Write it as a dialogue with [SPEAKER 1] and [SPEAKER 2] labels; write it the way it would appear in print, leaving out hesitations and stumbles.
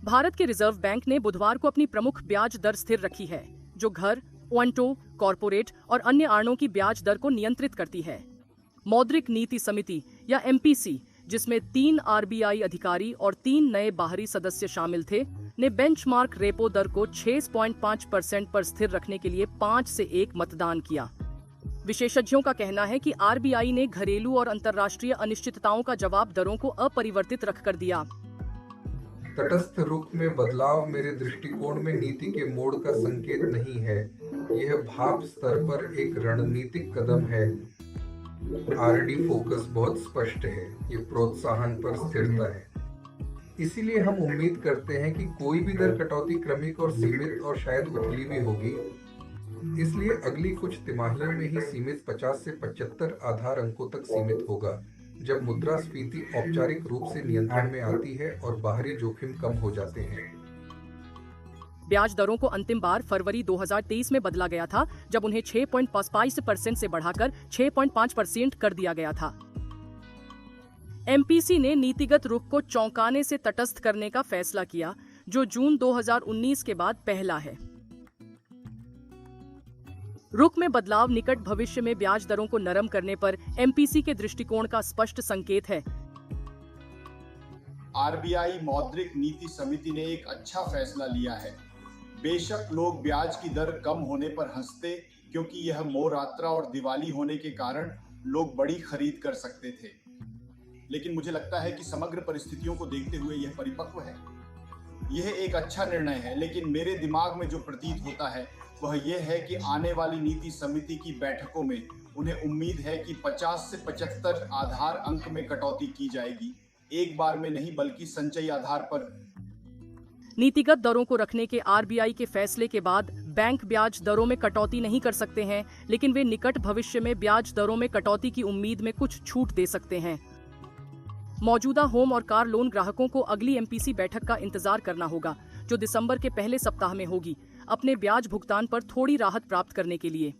[SPEAKER 1] भारत के reserve bank ने बुधवार को अपनी प्रमुख ब्याज दर स्थिर रखी है, जो घर, ओंटो, कॉरपोरेट और अन्य आड़ों की ब्याज दर को नियंत्रित करती है। मौद्रिक नीति समिति या एमपीसी, जिसमें 3 आरबीआई अधिकारी और 3 नए बाहरी सदस्य शामिल थे, ने बेंचमार्क रेपो दर को 6.5% पर स्थिर रखने के लिए 5 से 1 मतदान किया। विशेषज्ञों का कहना है कि आरबीआई ने घरेलू और अंतर्राष्ट्रीय अनिश्चितताओं का जवाब दरों को अपरिवर्तित रखकर दिया।
[SPEAKER 2] तटस्थ रुख में बदलाव मेरे दृष्टिकोण में नीति के मोड़ का संकेत नहीं है। यह भाप स्तर पर एक रणनीतिक कदम है। आरडी फोकस बहुत स्पष्ट है, ये प्रोत्साहन पर स्थिरता है। इसीलिए हम उम्मीद करते हैं कि कोई भी दर कटौती क्रमिक और सीमित और शायद उथली भी होगी। इसलिए अगली कुछ तिमाहियों में ही सीमित 50 से 75 आधार अंकों तक सीमित होगा, जब मुद्रास्फीति औपचारिक रूप से नियंत्रण में आती है और बाहरी जोखिम कम हो जाते हैं।
[SPEAKER 1] ब्याज दरों को अंतिम बार फरवरी 2023 में बदला गया था, जब उन्हें 6.5% से बढ़ाकर 6.5% कर दिया गया था। एमपीसी ने नीतिगत रुख को चौंकाने से तटस्थ करने का फैसला किया, जो जून 2019 के बाद पहला है। रुख में बदलाव निकट भविष्य में ब्याज दरों को नरम करने पर एमपीसी के दृष्टिकोण का स्पष्ट संकेत है।
[SPEAKER 3] आरबीआई मौद्रिक नीति समिति ने एक अच्छा फैसला लिया है। बेशक लोग ब्याज की दर कम होने पर हंसते, क्योंकि यह मोरात्रा और दिवाली होने के कारण लोग बड़ी खरीद कर सकते थे। लेकिन मुझे लगता है कि समग्र परिस्थितियों को देखते हुए यह परिपक्व है। यह एक अच्छा निर्णय है, लेकिन मेरे दिमाग में जो प्रतीत होता है वह यह है कि आने वाली नीति समिति की बैठकों में उन्हें उम्मीद है कि 50 से 75 आधार अंक में कटौती की जाएगी, एक बार में नहीं बल्कि संचयी आधार पर।
[SPEAKER 1] नीतिगत दरों को रखने के आरबीआई के फैसले के बाद बैंक ब्याज दरों में कटौती नहीं कर सकते हैं, लेकिन वे निकट भविष्य में ब्याज दरों में कटौती की उम्मीद में कुछ छूट दे सकते हैं। मौजूदा होम और कार लोन ग्राहकों को अगली एमपीसी बैठक का इंतजार करना होगा, जो दिसंबर के पहले सप्ताह में होगी, अपने ब्याज भुगतान पर थोड़ी राहत प्राप्त करने के लिए।